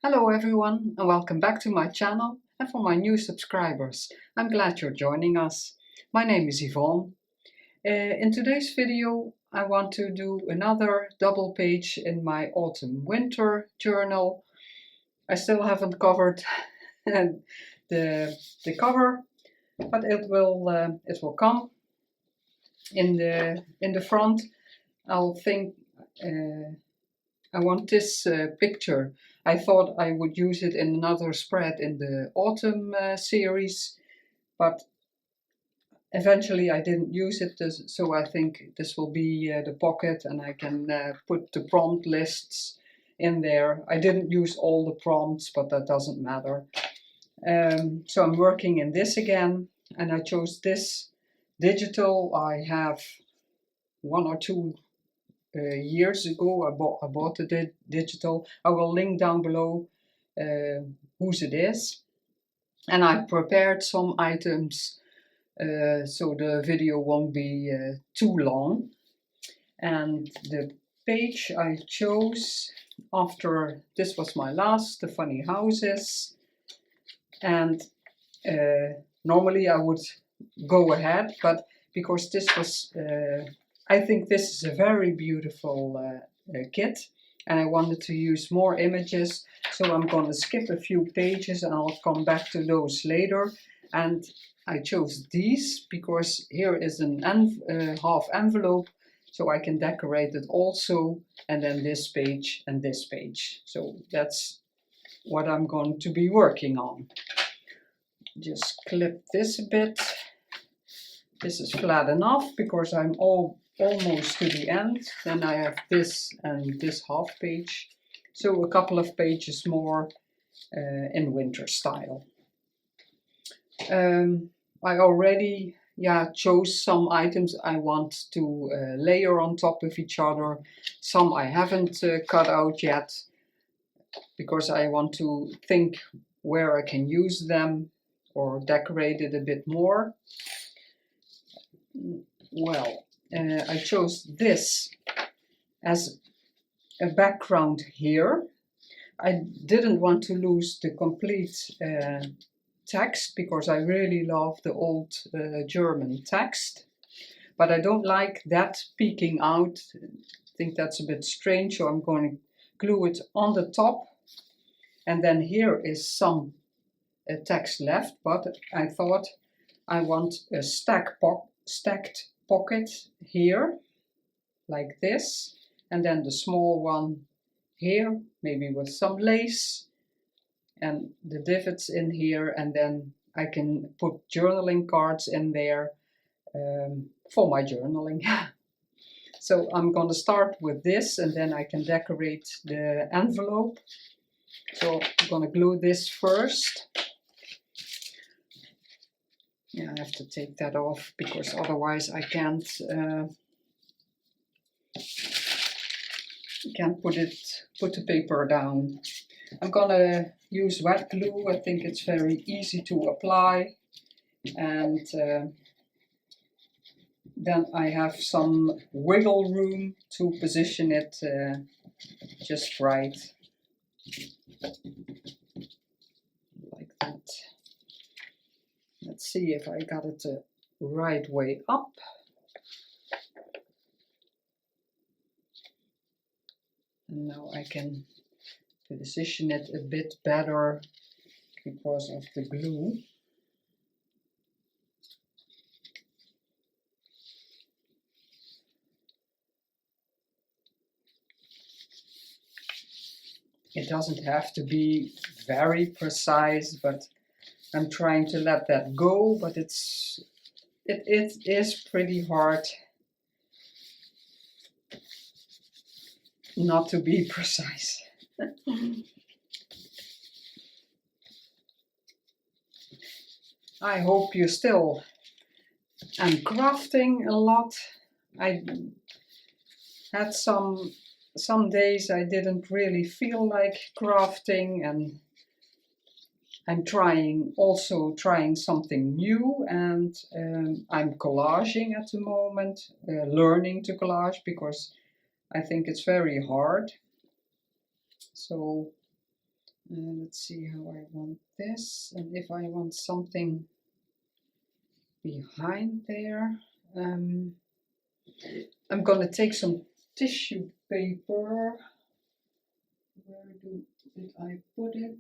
Hello everyone and welcome back to my channel, and for my new subscribers, I'm glad you're joining us. My name is Yvonne. In today's video I want to do another double page in my autumn-winter journal. I still haven't covered the cover, but it will come. In the front I want this picture. I thought I would use it in another spread in the autumn series, but eventually I didn't use it, so I think this will be the pocket, and I can put the prompt lists in there. I didn't use all the prompts, but that doesn't matter. So I'm working in this again, and I chose this digital. I have 1 or 2 years ago I bought the digital. I will link down below whose it is. And I prepared some items so the video won't be too long. And the page I chose after this was my last, the funny houses. And normally I would go ahead, but because this was I think this is a very beautiful kit, and I wanted to use more images, so I'm going to skip a few pages and I'll come back to those later. And I chose these because here is an half envelope, so I can decorate it also, and then this page and this page. So that's what I'm going to be working on. Just clip this a bit. This is flat enough because I'm almost to the end. Then I have this and this half page. So a couple of pages more in winter style. I already chose some items I want to layer on top of each other. Some I haven't cut out yet because I want to think where I can use them or decorate it a bit more. Well, I chose this as a background here. I didn't want to lose the complete text because I really love the old German text, but I don't like that peeking out. I think that's a bit strange, so I'm going to glue it on the top. And then here is some text left, but I thought I want a stacked pocket here, like this, and then the small one here, maybe with some lace, and the divots in here, and then I can put journaling cards in there for my journaling. So I'm going to start with this, and then I can decorate the envelope. So I'm going to glue this first. Yeah, I have to take that off because otherwise I can't put the paper down. I'm gonna use wet glue. I think it's very easy to apply, and then I have some wiggle room to position it just right, like that. Let's see if I got it the right way up. And now I can position it a bit better because of the glue. It doesn't have to be very precise, but I'm trying to let that go, but it is pretty hard not to be precise. I hope you still am crafting a lot. I had some days I didn't really feel like crafting, and I'm also trying something new, and I'm collaging at the moment, learning to collage because I think it's very hard. So Let's see how I want this, and if I want something behind there. I'm gonna take some tissue paper. Where did I put it?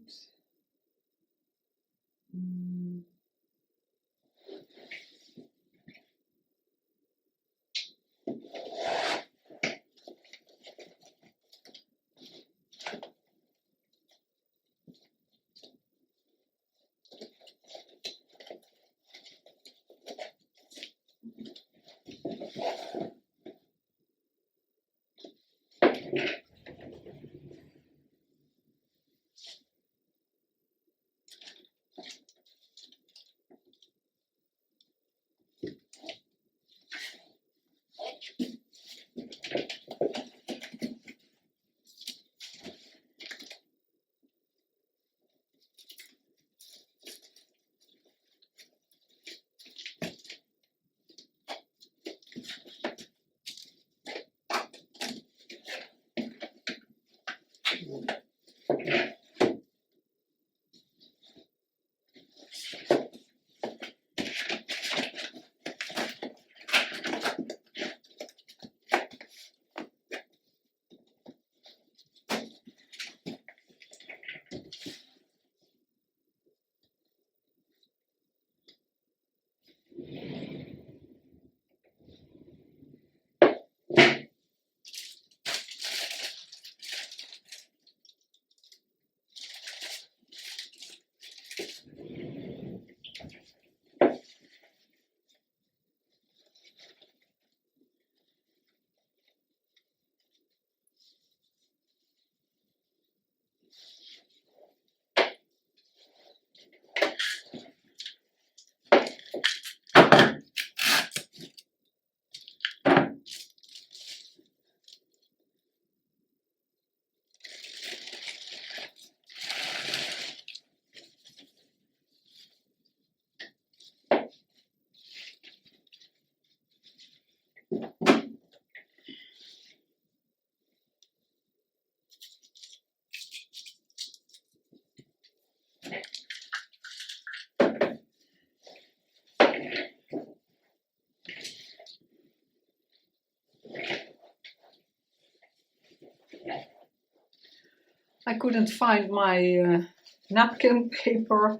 I couldn't find my napkin paper.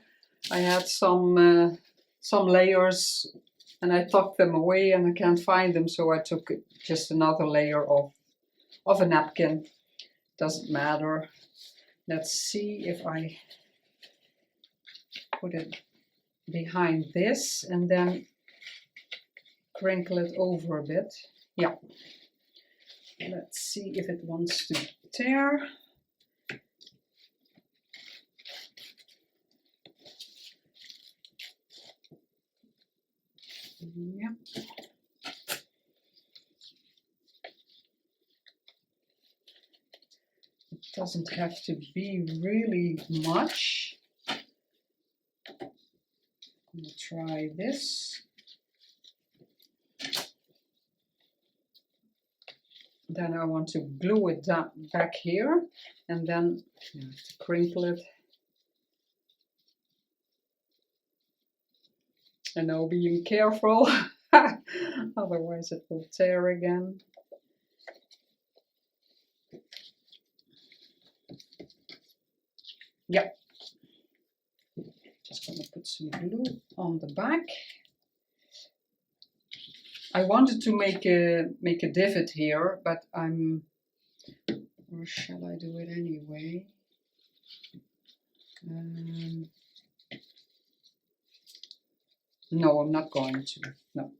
I had some layers and I tucked them away and I can't find them, so I took just another layer of a napkin. Doesn't matter. Let's see if I put it behind this and then crinkle it over a bit. Yeah. Let's see if it wants to tear. Yep. It doesn't have to be really much. I'm going to try this. Then I want to glue it down back here, and then you have to crinkle it. And now being careful, otherwise it will tear again. Yep. Just gonna put some glue on the back. I wanted to make a divot here, but or shall I do it anyway? No, I'm not going to. No.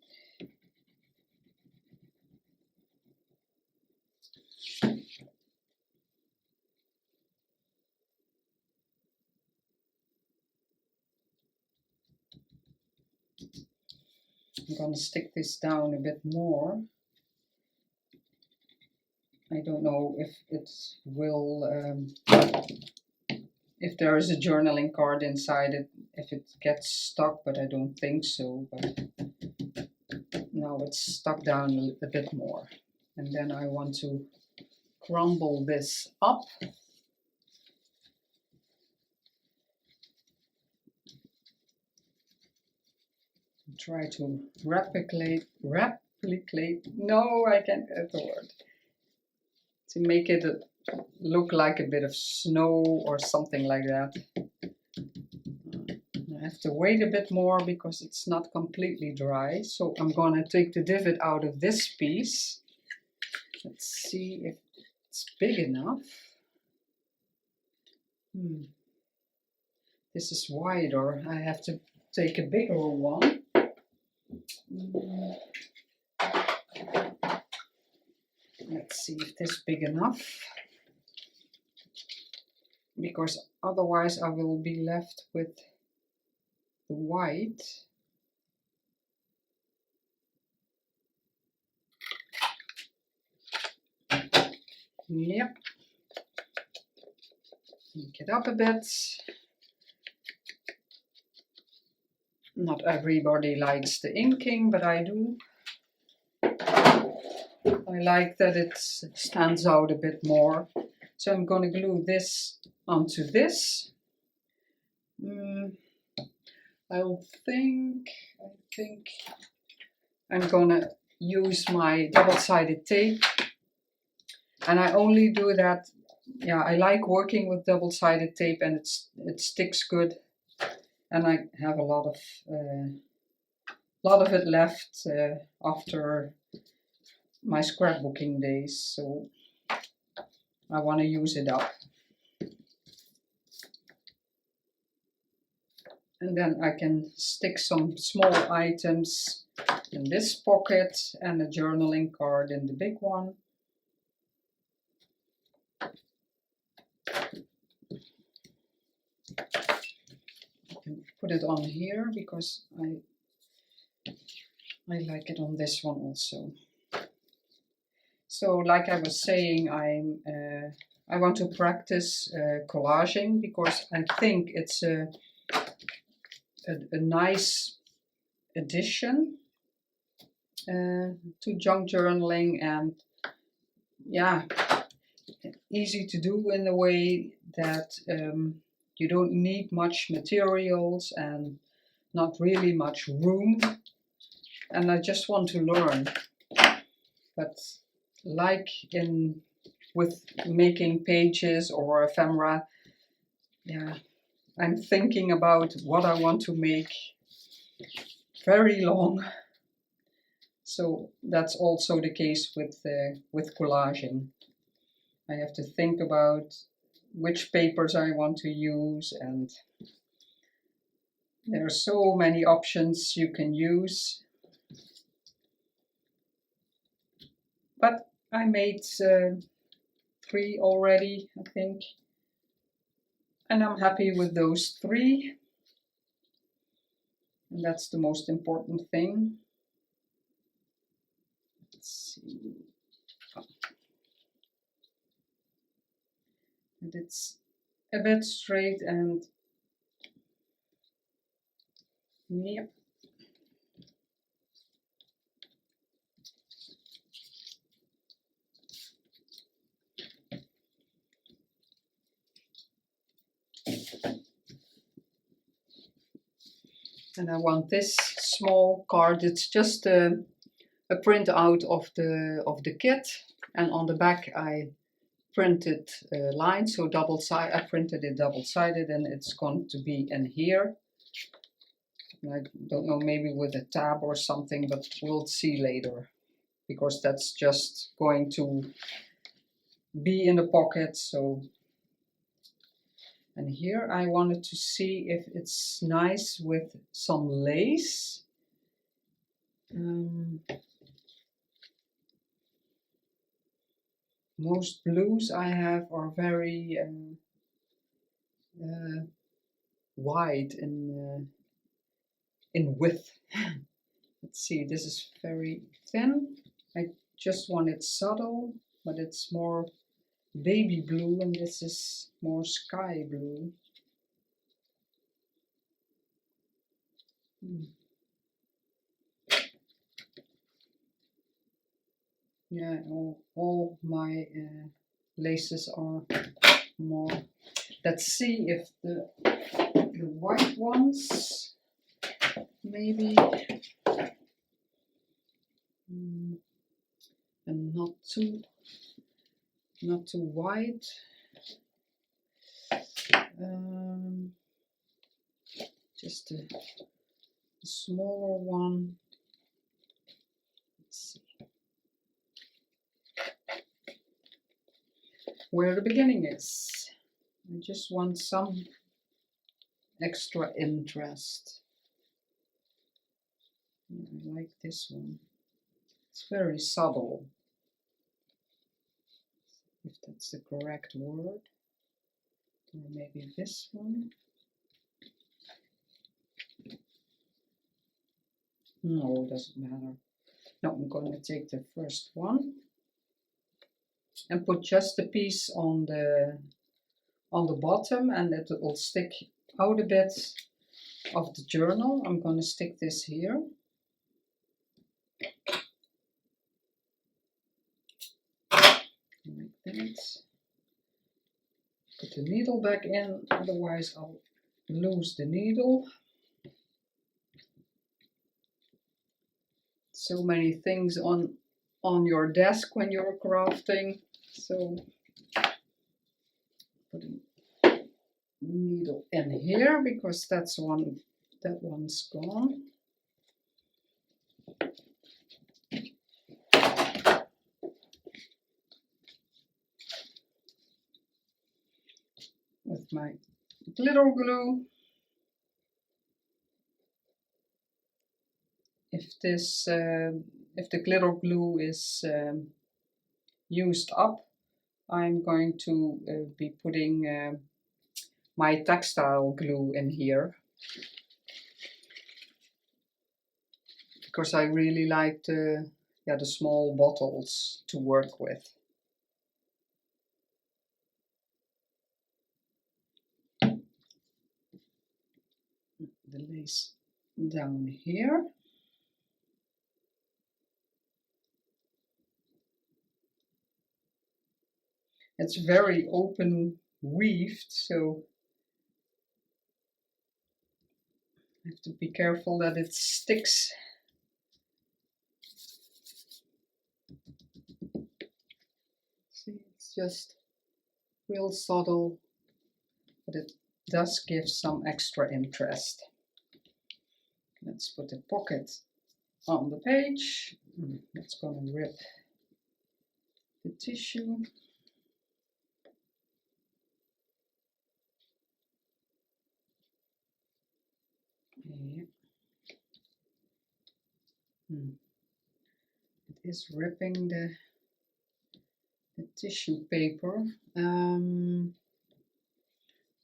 I'm going to stick this down a bit more. I don't know if it will, if there is a journaling card inside it, if it gets stuck, but I don't think so. But now it's stuck down a bit more. And then I want to crumble this up. try to replicate, no, I can't get the word, to make it look like a bit of snow or something like that. I have to wait a bit more because it's not completely dry. So I'm gonna take the divot out of this piece. Let's see if it's big enough. This is wider. I have to take a bigger one. Let's see if this is big enough. Because otherwise I will be left with the white. Yep. Make it up a bit. Not everybody likes the inking, but I do. I like that it stands out a bit more. So I'm going to glue this onto this. I think I'm going to use my double-sided tape. And I only do that, yeah, I like working with double-sided tape and it sticks good. And I have a lot of it left after my scrapbooking days, so I want to use it up. And then I can stick some small items in this pocket and a journaling card in the big one. Put it on here because I like it on this one also. So like I was saying, I want to practice collaging because I think it's a nice addition to junk journaling, and yeah, easy to do in a way that you don't need much materials and not really much room. And I just want to learn. But like with making pages or ephemera, yeah, I'm thinking about what I want to make very long. So that's also the case with collaging. I have to think about which papers I want to use, and there are so many options you can use. But I made 3 already, I think, and I'm happy with those 3, and that's the most important thing. Let's see. And it's a bit straight and yep. And I want this small card. It's just a print out of the kit, and on the back I printed lines, so double-sided. I printed it double-sided, and it's going to be in here. And I don't know, maybe with a tab or something, but we'll see later, because that's just going to be in the pocket. So, and here I wanted to see if it's nice with some lace. Most blues I have are very wide in width. Let's see, this is very thin. I just want it subtle, but it's more baby blue, and this is more sky blue. Yeah, all my laces are more. Let's see if the white ones. maybe, and not too wide. Just a smaller one. Let's see where the beginning is. I just want some extra interest. I like this one. It's very subtle, if that's the correct word. Or maybe this one. No, it doesn't matter. No, I'm going to take the first one and put just a piece on the bottom, and it will stick out a bit of the journal. I'm going to stick this here. Like that. Put the needle back in, otherwise I'll lose the needle. So many things on your desk when you're crafting, so put a needle in here because that one's gone. With my glitter glue. If the glitter glue is used up, I'm going to be putting my textile glue in here, because I really like the small bottles to work with. The lace down here. It's very open weaved, so I have to be careful that it sticks. See, it's just real subtle, but it does give some extra interest. Let's put a pocket on the page. That's going to rip the tissue. Yeah. It is ripping the tissue paper.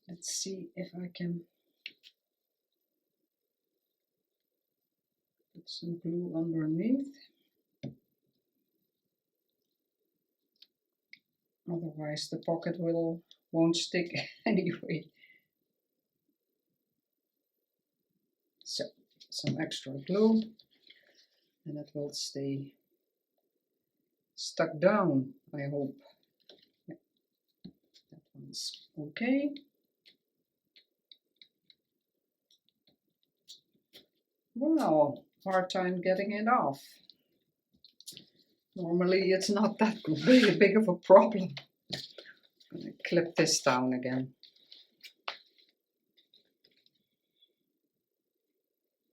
Let's see if I can put some glue underneath. Otherwise the pocket won't stick anyway. So, some extra glue, and it will stay stuck down, I hope. Yeah. That one's okay. Wow, hard time getting it off. Normally it's not that big of a problem. I'm going to clip this down again.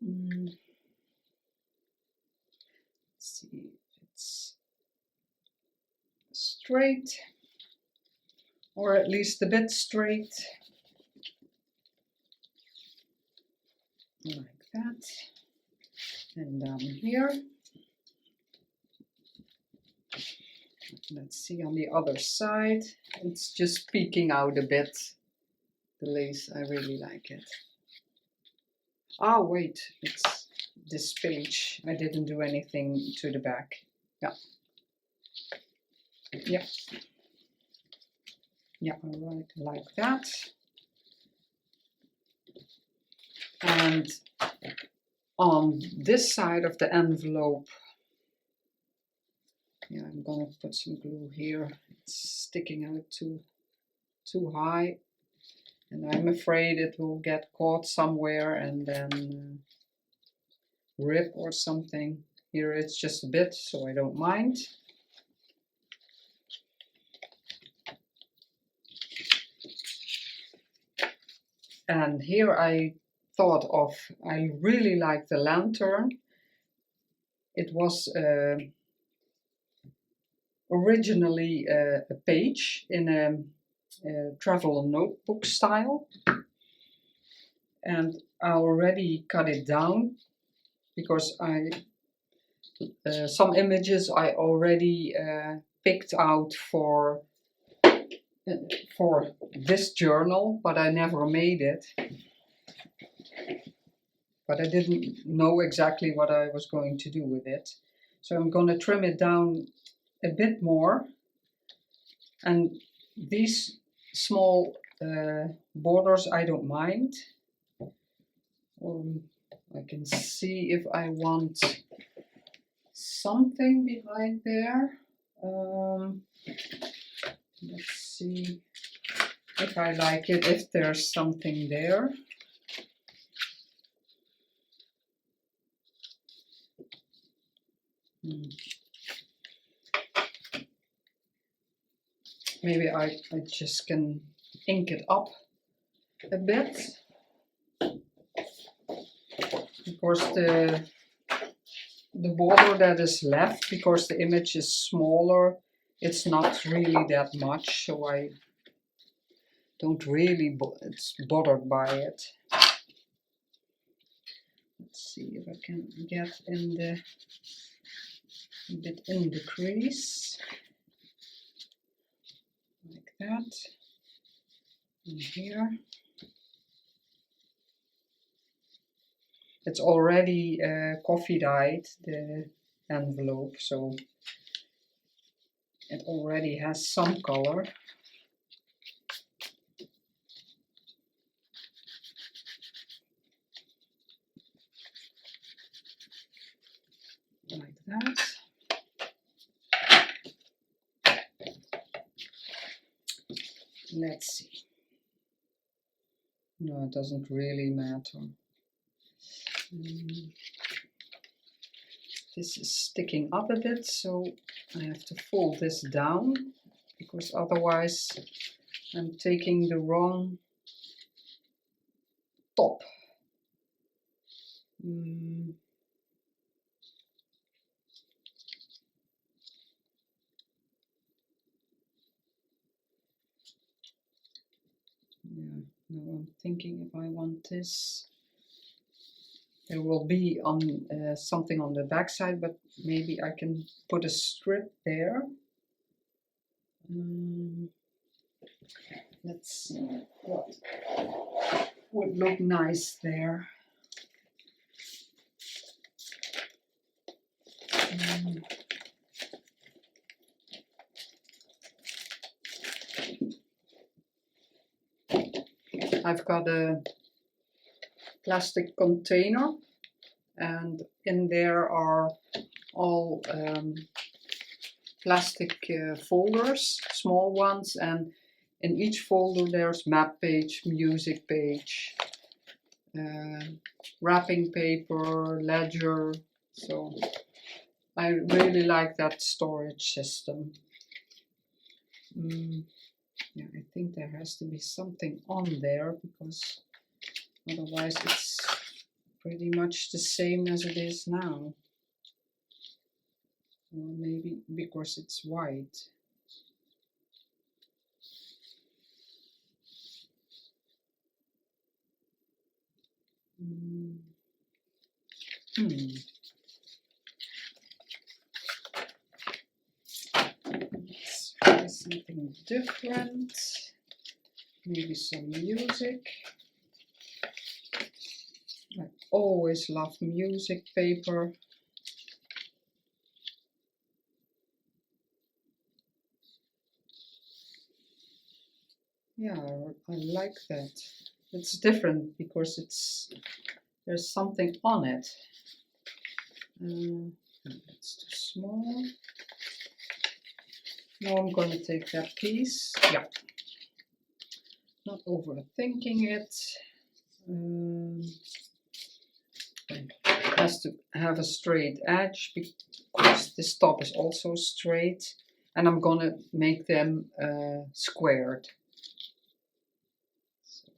Let's see if it's straight, or at least a bit straight. Like that. And down here. Let's see on the other side. It's just peeking out a bit. The lace, I really like it. Ah, wait, it's this page. I didn't do anything to the back. Yeah. Yeah. Yeah, all right, like that. And on this side of the envelope, yeah, I'm gonna put some glue here. It's sticking out too high, and I'm afraid it will get caught somewhere and then rib or something. Here it's just a bit, so I don't mind. And here I thought of, I really like the lantern. It was originally a page in a travel notebook style. And I already cut it down because some images I already picked out for this journal, but I never made it. But I didn't know exactly what I was going to do with it. So I'm going to trim it down a bit more. And these small borders I don't mind. I can see if I want something behind there. Let's see if I like it, if there's something there. Maybe I just can ink it up a bit. Of course, the border that is left, because the image is smaller, it's not really that much, so I don't really it's bothered by it. Let's see if I can get in the a bit in the crease, like that, and here. It's already coffee dyed, the envelope, so it already has some color. Like that. Let's see. No, it doesn't really matter. This is sticking up a bit, so I have to fold this down, because otherwise I'm taking the wrong top. Yeah, now I'm thinking if I want this. There will be on something on the back side, but maybe I can put a strip there. Let's see what would look nice there. I've got a plastic container, and in there are all plastic folders, small ones, and in each folder there's map page, music page, wrapping paper, ledger. So I really like that storage system. Yeah, I think there has to be something on there, because otherwise it's pretty much the same as it is now. Or maybe because it's white. Let's try something different. Maybe some music. I always love music paper. Yeah, I like that. It's different because there's something on it. It's too small. Now I'm going to take that piece. Yeah. Not overthinking it. has to have a straight edge because this top is also straight, and I'm gonna make them squared. So,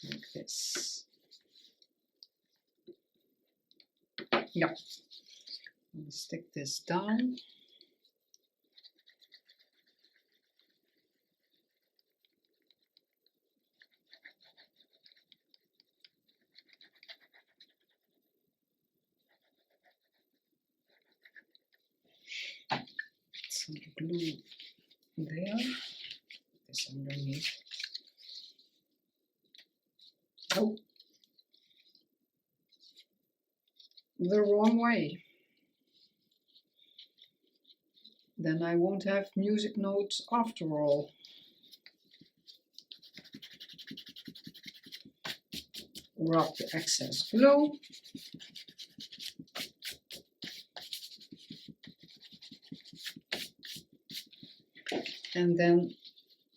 like this. Yeah. I'm gonna stick this down. Some glue there. This underneath. Oh, the wrong way. Then I won't have music notes after all. Rub the excess glue. And then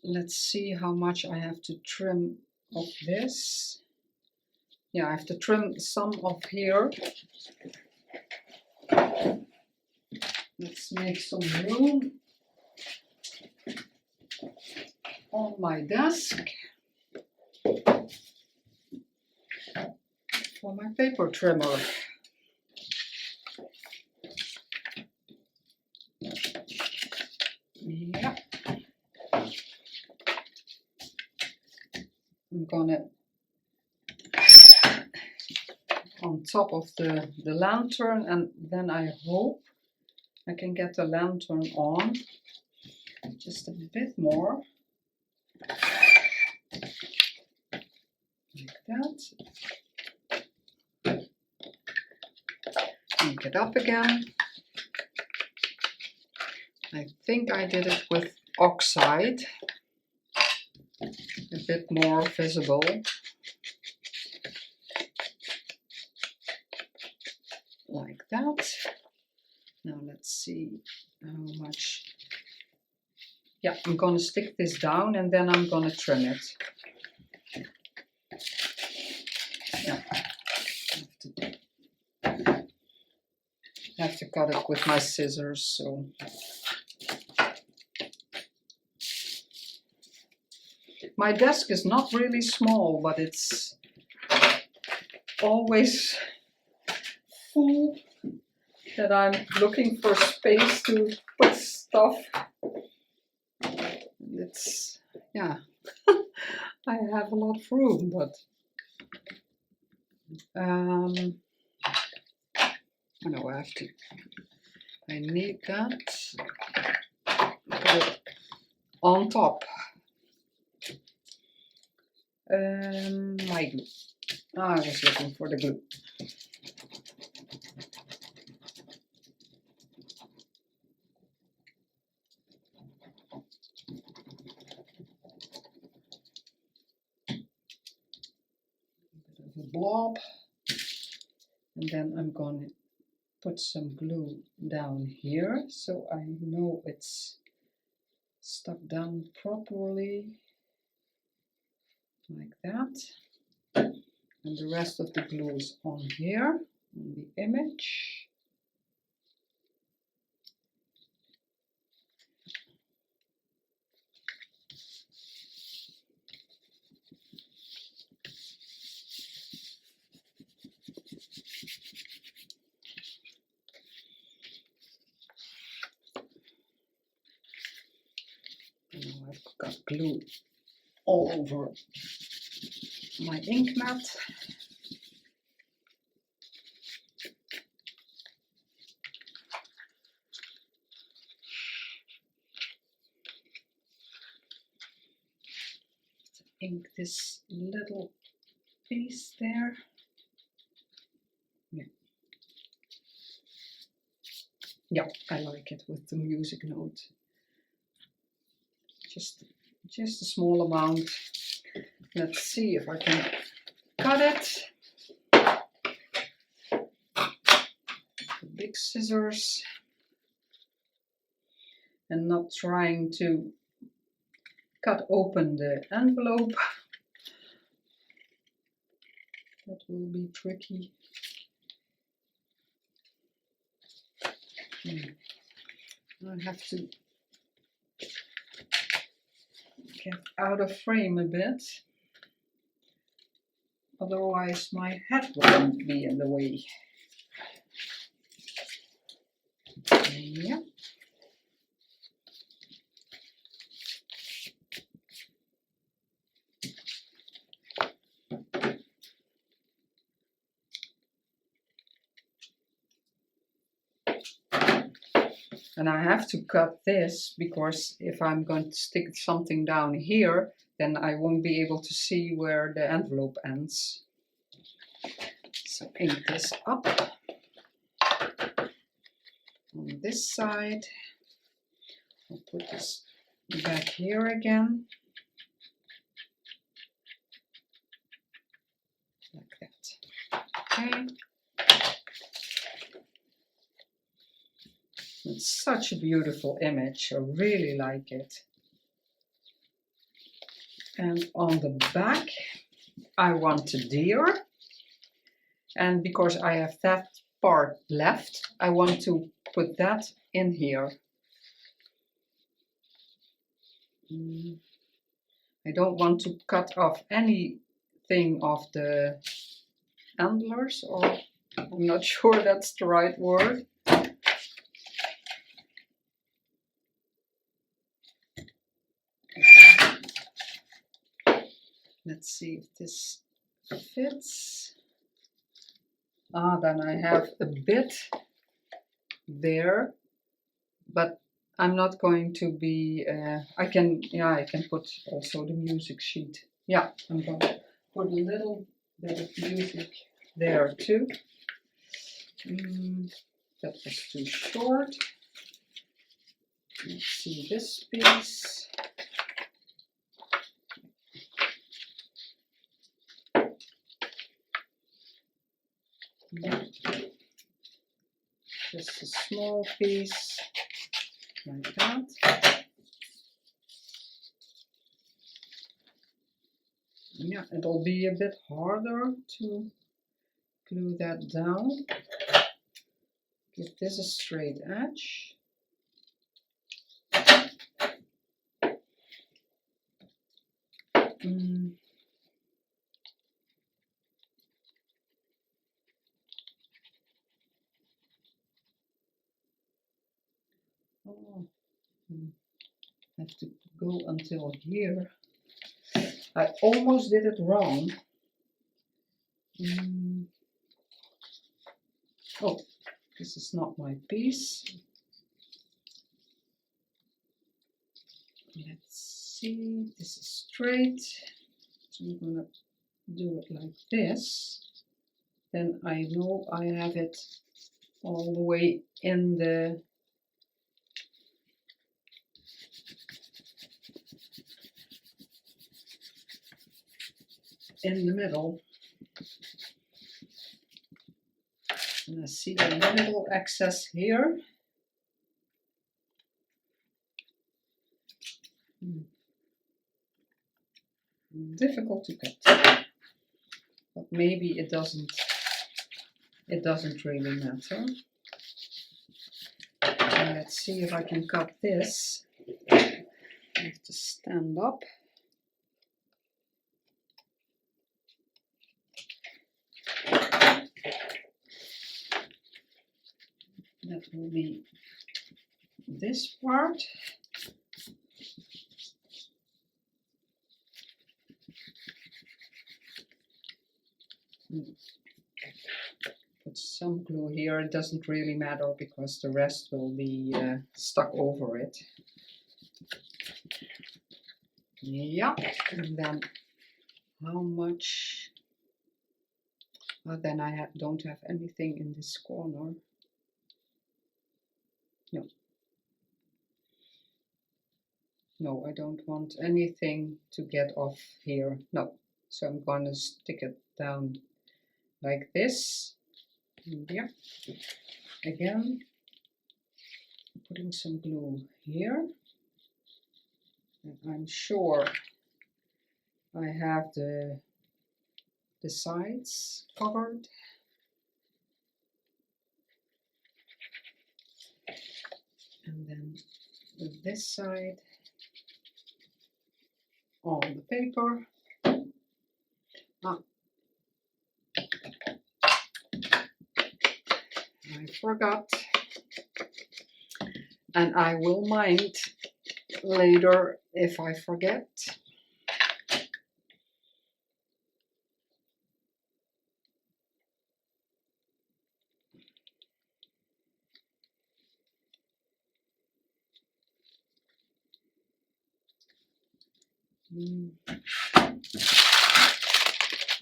let's see how much I have to trim of this. Yeah, I have to trim some of here. Let's make some room on my desk for my paper trimmer. Yeah. I'm gonna on top of the lantern, and then I hope I can get the lantern on just a bit more, like that. Make it up again. I think I did it with oxide, a bit more visible. Like that. Now let's see how much. Yeah, I'm gonna stick this down and then I'm gonna trim it. Yeah, I have to cut it with my scissors, so. My desk is not really small, but it's always full that I'm looking for space to put stuff. It's, yeah, I have a lot of room, but I know I need that on top. My glue. I was looking for the glue. A blob, and then I'm going to put some glue down here so I know it's stuck down properly, like that. And the rest of the glue is on here, on the image. Now I've got glue all over my ink mat. Ink this little piece there. Yeah, I like it with the music note. Just a small amount. Let's see if I can cut it. The big scissors. And not trying to cut open the envelope. That will be tricky. I have to get out of frame a bit, otherwise my head won't be in the way. Yeah. And I have to cut this because if I'm going to stick something down here, then I won't be able to see where the envelope ends. So ink this up on this side. I'll put this back here again. Like that. Okay. It's such a beautiful image. I really like it. And on the back, I want a deer. And because I have that part left, I want to put that in here. I don't want to cut off anything of the antlers, or I'm not sure that's the right word. Let's see if this fits. Then I have a bit there, but I'm not going to be, I can put also the music sheet. Yeah, I'm going to put a little bit of music there too. That was too short. Let's see this piece. Yeah. Just a small piece like that. Yeah, it'll be a bit harder to glue that down. Give this a straight edge. Oh, I have to go until here. I almost did it wrong. Oh, this is not my piece. Let's see, this is straight. So I'm gonna do it like this. Then I know I have it all the way in the middle. And I see the middle excess here. Difficult to cut, but maybe it doesn't really matter. And let's see if I can cut this. I have to stand up. That will be this part. Put some glue here. It doesn't really matter because the rest will be stuck over it. Yeah, and then how much? Then I don't have anything in this corner. No, I don't want anything to get off here. No, so I'm going to stick it down like this. Yeah, again, putting some glue here. And I'm sure I have the sides covered. And then with this side on the paper. I forgot, and I will mind later if I forget.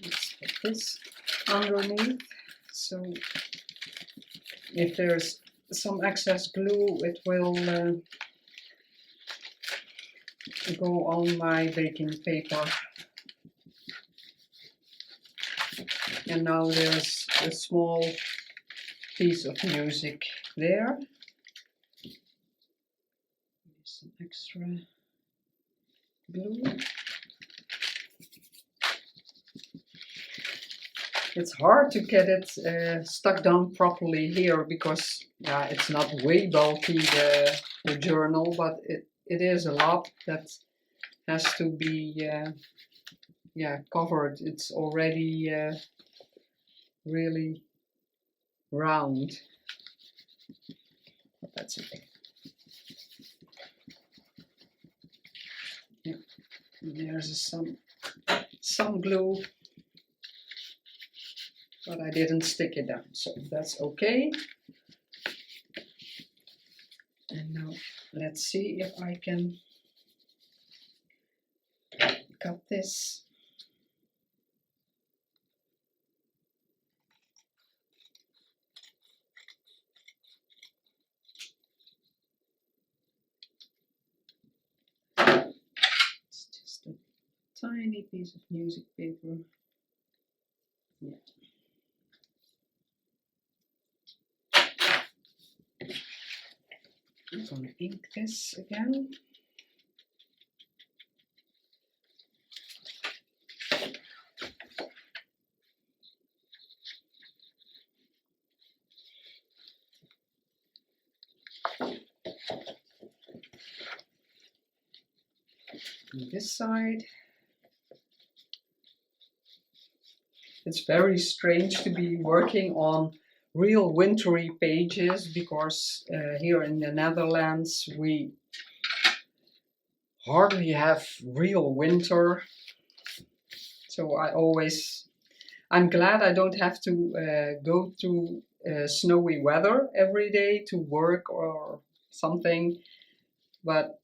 Let's put this underneath, so if there's some excess glue, it will go on my baking paper. And now there's a small piece of music there. Some extra glue. It's hard to get it stuck down properly here because it's not way bulky, the journal, but it is a lot that has to be covered. It's already really round, but that's okay. Yeah. There's some glue, but I didn't stick it down, so that's okay. And now let's see if I can cut this. It's just a tiny piece of music paper. Yeah. I'm going to ink this again. On this side. It's very strange to be working on real wintry pages because here in the Netherlands we hardly have real winter. So I'm glad I don't have to go through snowy weather every day to work or something, but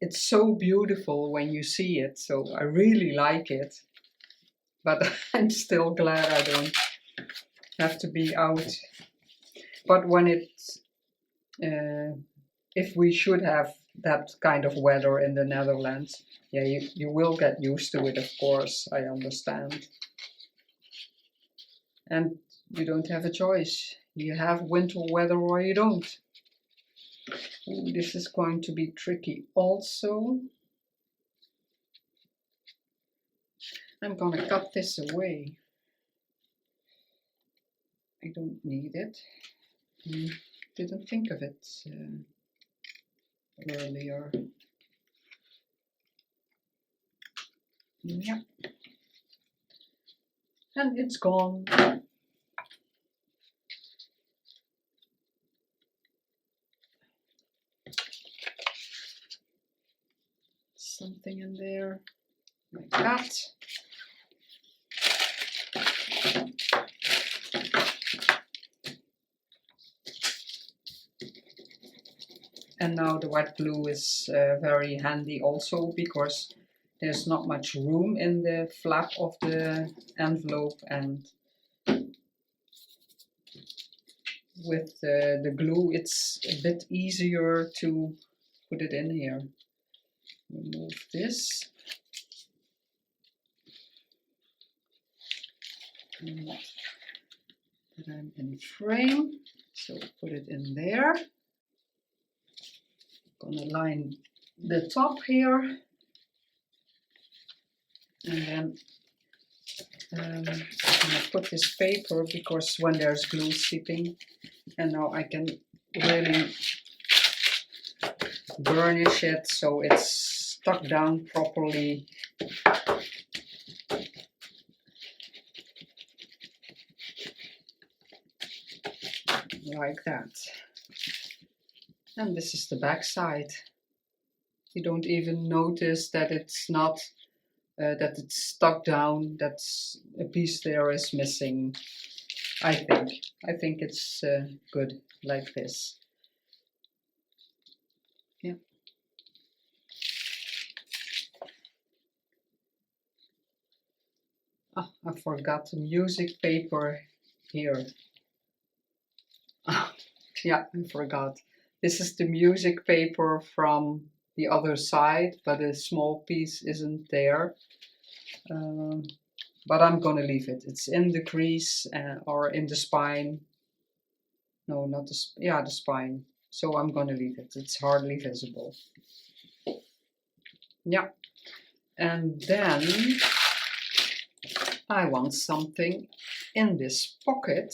it's so beautiful when you see it, so I really like it. But I'm still glad I don't have to be out. But when it's, if we should have that kind of weather in the Netherlands, yeah, you will get used to it, of course, I understand. And you don't have a choice. You have winter weather or you don't. Ooh, this is going to be tricky also. I'm gonna cut this away. I don't need it. Didn't think of it earlier. Yeah. And it's gone. Something in there, like that. And now the white glue is very handy also because there's not much room in the flap of the envelope, and with the glue it's a bit easier to put it in here. Remove this. And that I'm in frame, so put it in there. Gonna line the top here, and then I'm gonna put this paper because when there's glue seeping, and now I can really burnish it so it's stuck down properly. Like that. And this is the back side. You don't even notice that it's not, that it's stuck down, that's a piece there is missing. I think it's good like this. Yeah. Ah, I forgot the music paper here. Yeah, I forgot. This is the music paper from the other side, but a small piece isn't there. But I'm gonna leave it. It's in the crease or in the spine. No, not the the spine. So I'm gonna leave it. It's hardly visible. Yeah, and then I want something in this pocket.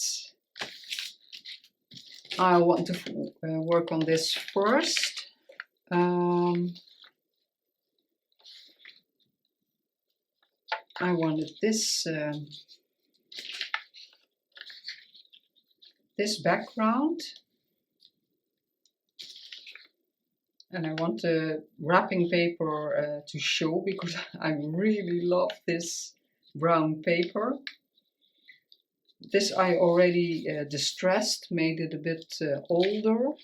I want to work on this first. I wanted this this background, and I want the wrapping paper to show because I really love this brown paper. This I already distressed, made it a bit older.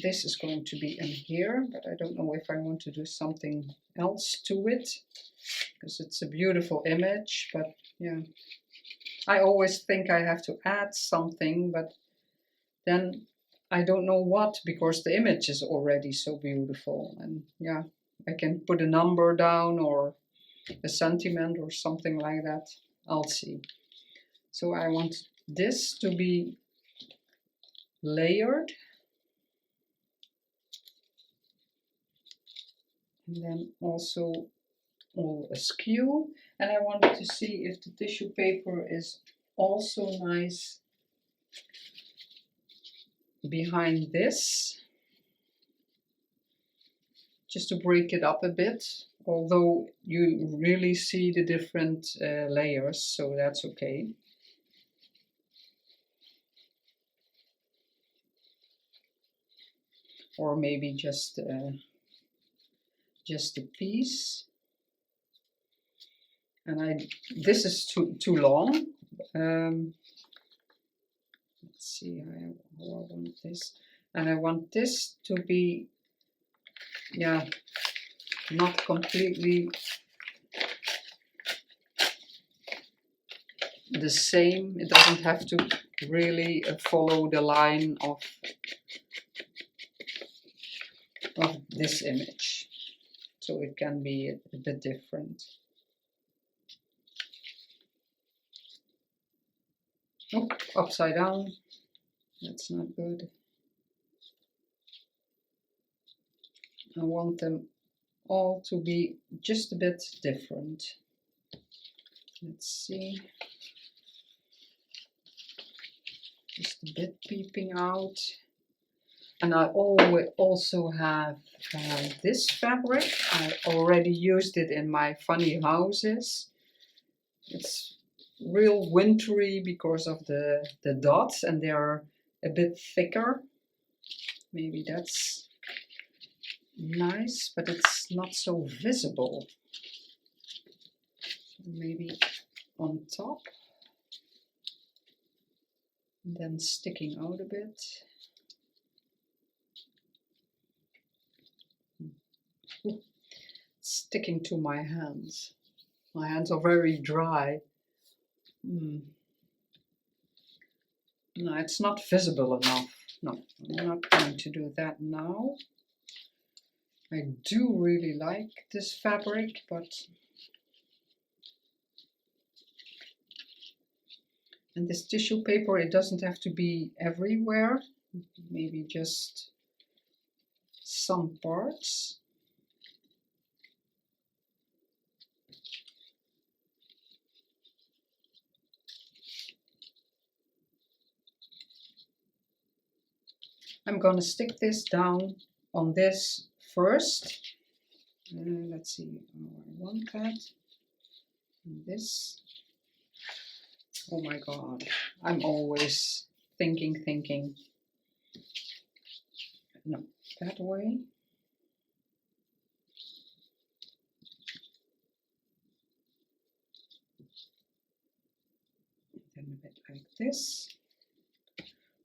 This is going to be in here, but I don't know if I want to do something else to it, because it's a beautiful image, but yeah. I always think I have to add something, but then I don't know what, because the image is already so beautiful. And yeah, I can put a number down or a sentiment or something like that. I'll see. So I want this to be layered. And then also all askew. And I wanted to see if the tissue paper is also nice behind this, just to break it up a bit, although you really see the different layers, so that's okay. Or maybe just a piece. And this is too long. Let's see how I want this. And I want this to be, yeah, not completely the same. It doesn't have to really follow the line of this image. So it can be a bit different. Oh, upside down. That's not good. I want them all to be just a bit different. Let's see. Just a bit peeping out. And I also have this fabric. I already used it in my funny houses. It's real wintry because of the dots, and they are a bit thicker. Maybe that's nice, but it's not so visible. Maybe on top, and then sticking out a bit. Ooh, sticking to my hands. My hands are very dry. No, it's not visible enough. No, I'm not going to do that now. I do really like this fabric, but and this tissue paper, it doesn't have to be everywhere. Maybe just some parts. I'm gonna stick this down on this first. Let's see, I want that. And this. Oh my God, I'm always thinking. No, that way. Then a bit like this.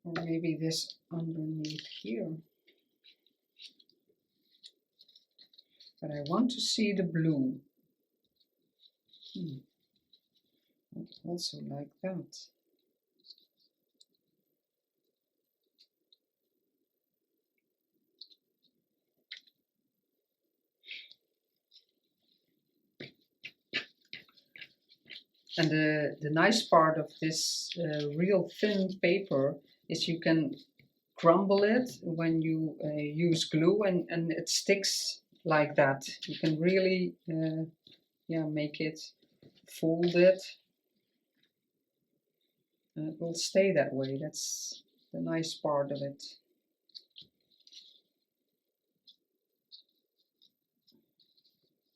Or maybe this underneath here. But I want to see the blue. Also like that. And the nice part of this real thin paper is you can crumble it when you use glue, and it sticks like that. You can really make it folded, and it will stay that way. That's the nice part of it.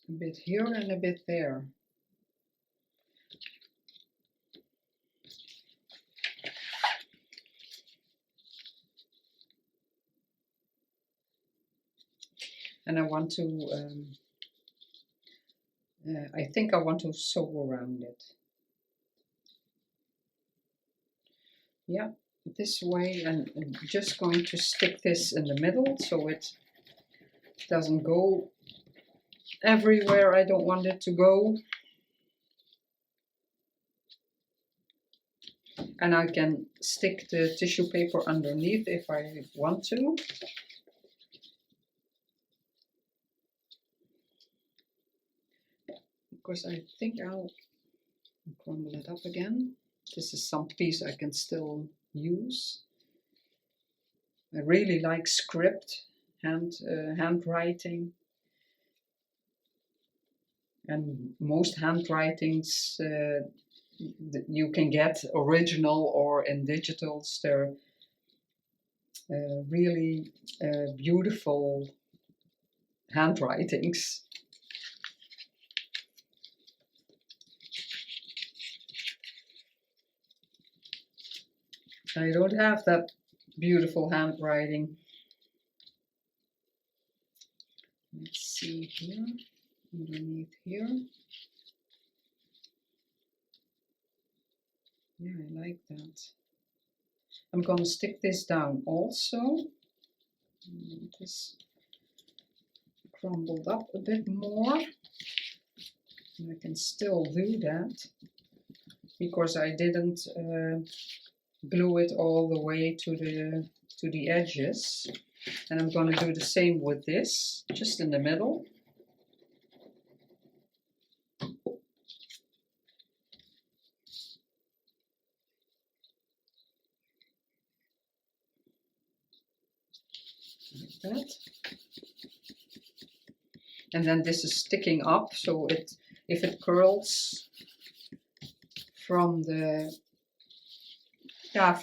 A bit here and a bit there. And I want to, I think I want to sew around it. Yeah, this way, and I'm just going to stick this in the middle so it doesn't go everywhere I don't want it to go. And I can stick the tissue paper underneath if I want to. Because I think I'll crumble it up again. This is some piece I can still use. I really like script, handwriting. And most handwritings that you can get original or in digitals, they're really beautiful handwritings. I don't have that beautiful handwriting. Let's see here, underneath here. Yeah, I like that. I'm going to stick this down also. This crumbled up a bit more. And I can still do that because I didn't glue it all the way to the edges. And I'm going to do the same with this, just in the middle. Like that. And then this is sticking up, so if it curls from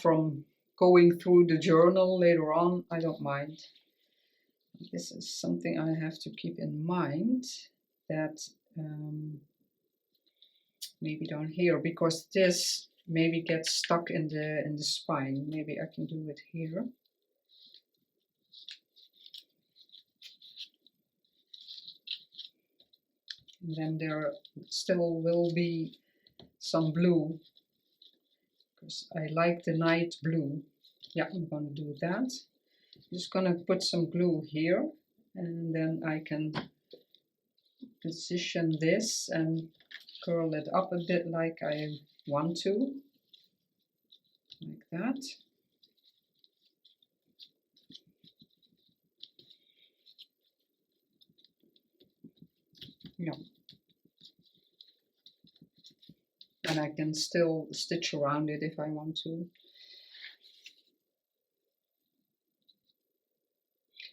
from going through the journal later on, I don't mind. This is something I have to keep in mind, that maybe down here, because this maybe gets stuck in the spine. Maybe I can do it here. And then there still will be some blue, because I like the night blue. Yeah, I'm going to do that. I'm just going to put some glue here, and then I can position this and curl it up a bit like I want to, like that. Yeah. And I can still stitch around it if I want to.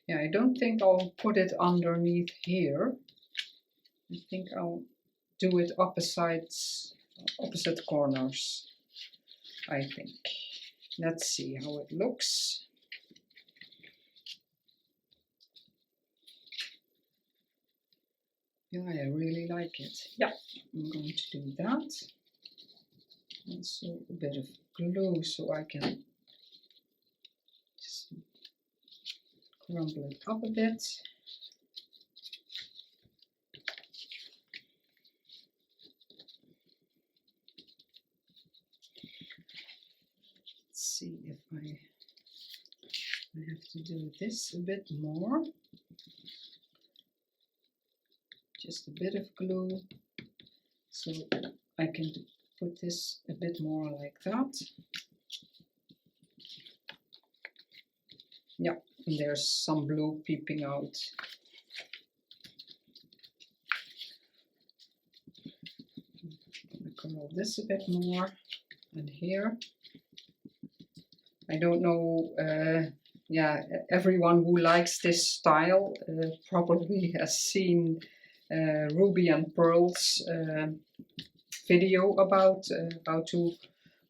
Yeah, I don't think I'll put it underneath here. I think I'll do it opposite corners, I think. Let's see how it looks. Yeah, I really like it. Yeah, I'm going to do that. Also a bit of glue so I can just crumble it up a bit. Let's see if I have to do this a bit more. Just a bit of glue so I can put this a bit more like that. Yeah, and there's some blue peeping out. I'm going to curl this a bit more, and here. I don't know, yeah, everyone who likes this style probably has seen Ruby and Pearl's video about how to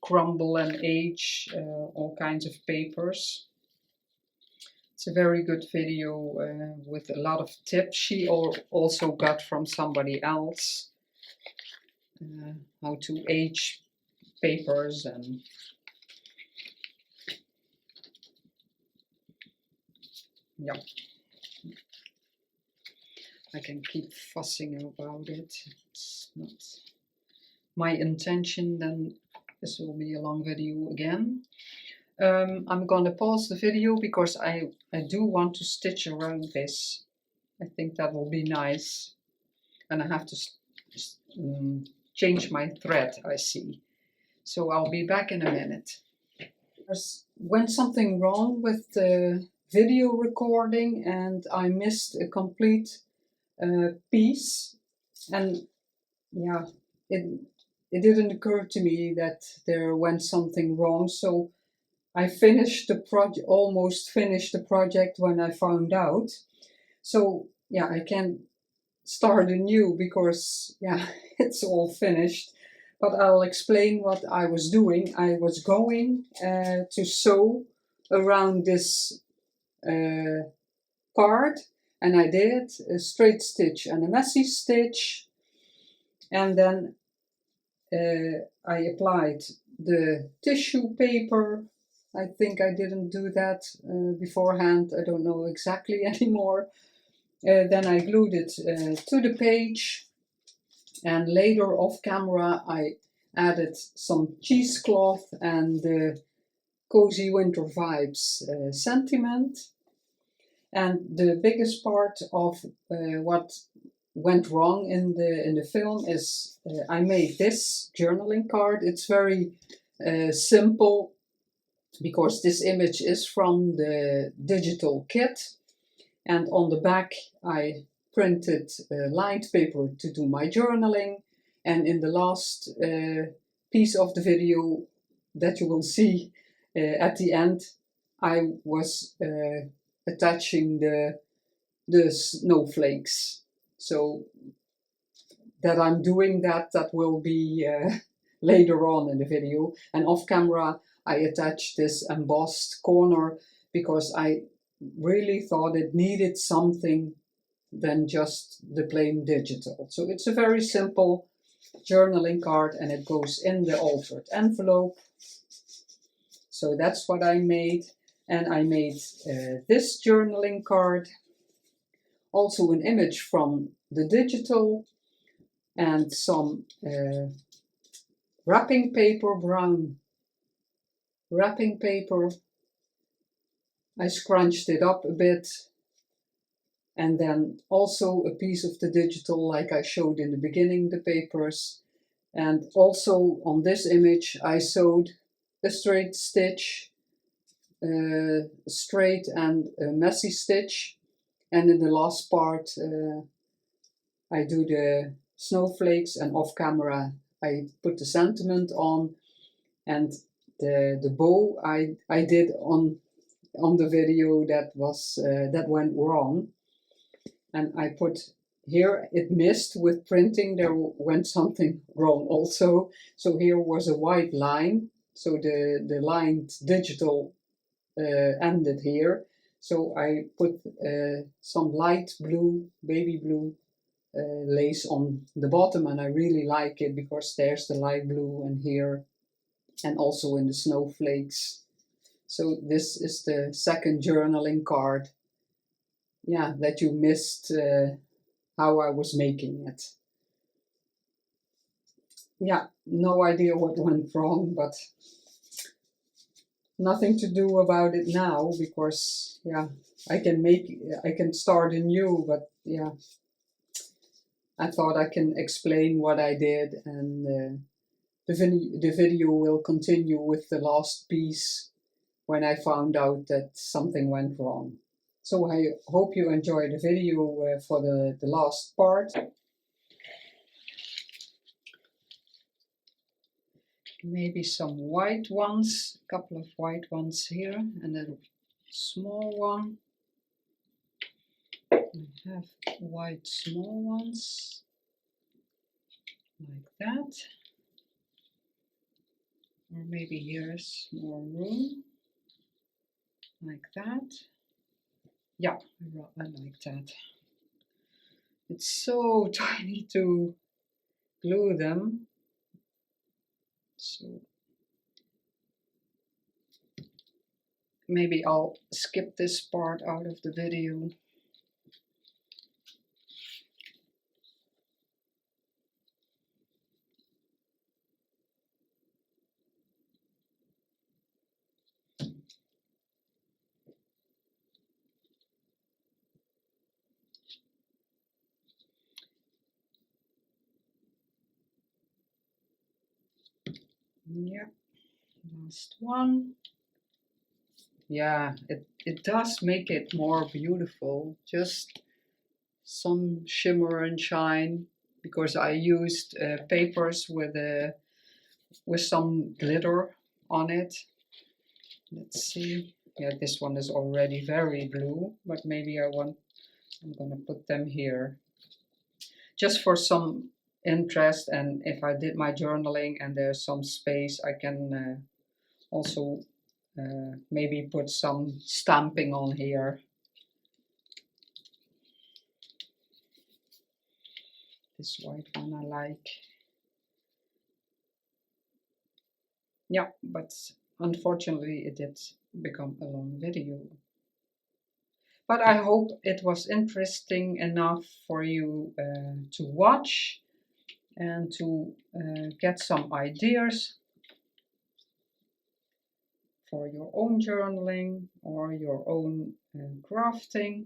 crumble and age all kinds of papers. It's a very good video with a lot of tips she also got from somebody else. How to age papers and yeah. I can keep fussing about it. It's not my intention, then this will be a long video again. I'm gonna pause the video because I do want to stitch around this. I think that will be nice. And I have to change my thread, I see. So I'll be back in a minute. Went something wrong with the video recording and I missed a complete piece, and yeah, it didn't occur to me that there went something wrong, so I finished the project, almost finished the project when I found out. So yeah, I can start anew because yeah, it's all finished. But I'll explain what I was doing. I was going to sew around this card, and I did a straight stitch and a messy stitch, and then I applied the tissue paper. I think I didn't do that beforehand, I don't know exactly anymore. Then I glued it to the page, and later off camera I added some cheesecloth and the Cozy Winter Vibes sentiment. And the biggest part of what went wrong in the film is I made this journaling card. It's very simple because this image is from the digital kit, and on the back I printed lined paper to do my journaling, and in the last piece of the video that you will see at the end I was attaching the snowflakes. So that I'm doing that will be later on in the video. And off camera I attached this embossed corner because I really thought it needed something than just the plain digital. So it's a very simple journaling card and it goes in the altered envelope. So that's what I made. And I made this journaling card, also an image from the digital, and some wrapping paper, brown wrapping paper. I scrunched it up a bit, and then also a piece of the digital like I showed in the beginning, the papers. And also on this image I sewed a straight stitch, straight and a messy stitch, and in the last part I do the snowflakes, and off camera I put the sentiment on, and the bow I did on the video that was that went wrong, and I put here, it missed with printing, there went something wrong also. So here was a white line, so the lined digital ended here. So I put some light blue, baby blue lace on the bottom, and I really like it because there's the light blue and here, and also in the snowflakes. So this is the second journaling card. Yeah, that you missed how I was making it. Yeah, no idea what went wrong, but nothing to do about it now, because yeah, I can start anew, but yeah, I thought I can explain what I did, and the video will continue with the last piece when I found out that something went wrong. So I hope you enjoyed the video for the last part. Maybe some white ones, a couple of white ones here, and a small one. I have white small ones, like that. Or maybe here's more room, like that. Yeah, I like that. It's so tiny to glue them. So maybe I'll skip this part out of the video. Yeah, last one. Yeah, it does make it more beautiful. Just some shimmer and shine, because I used papers with some glitter on it. Let's see. Yeah, this one is already very blue, but maybe I'm gonna put them here just for some interest, and if I did my journaling and there's some space, I can also maybe put some stamping on here. This white one I like. Yeah, but unfortunately it did become a long video. But I hope it was interesting enough for you to watch and to get some ideas for your own journaling or your own crafting.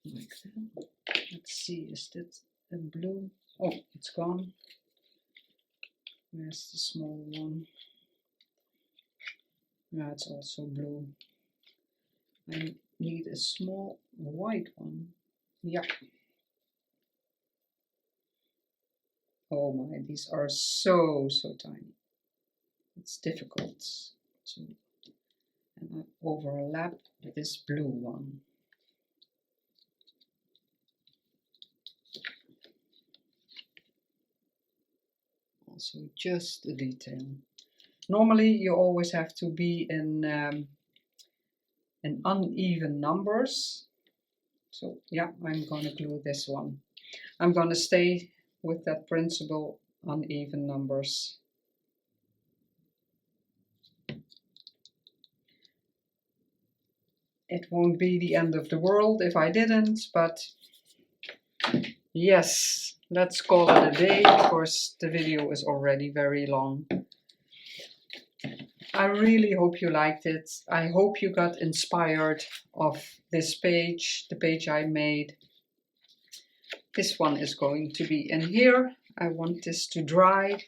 Like that. Let's see, is that a blue? Oh, it's gone. Where's the small one? Yeah, it's also blue. I need a small white one. Yeah. Oh my, these are so tiny. It's difficult to, and I overlap this blue one. Also just a detail. Normally you always have to be in uneven numbers. So yeah, I'm gonna glue this one. I'm gonna stay with that principle, uneven numbers. It won't be the end of the world if I didn't, but yes, let's call it a day, because the video is already very long. I really hope you liked it. I hope you got inspired of this page, the page I made. This one is going to be in here. I want this to dry.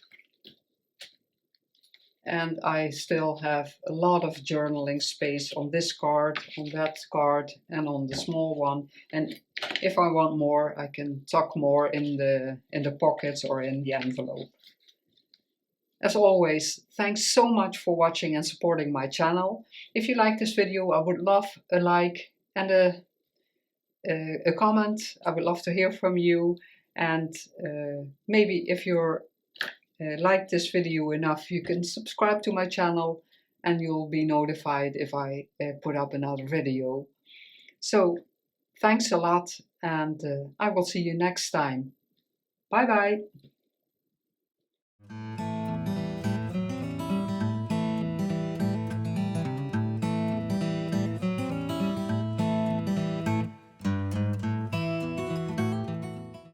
And I still have a lot of journaling space on this card, on that card, and on the small one. And if I want more, I can tuck more in the pockets or in the envelope. As always, thanks so much for watching and supporting my channel. If you like this video, I would love a like and a comment. I would love to hear from you. And maybe if you're like this video enough, you can subscribe to my channel and you'll be notified if I put up another video. So thanks a lot, and I will see you next time. Bye bye.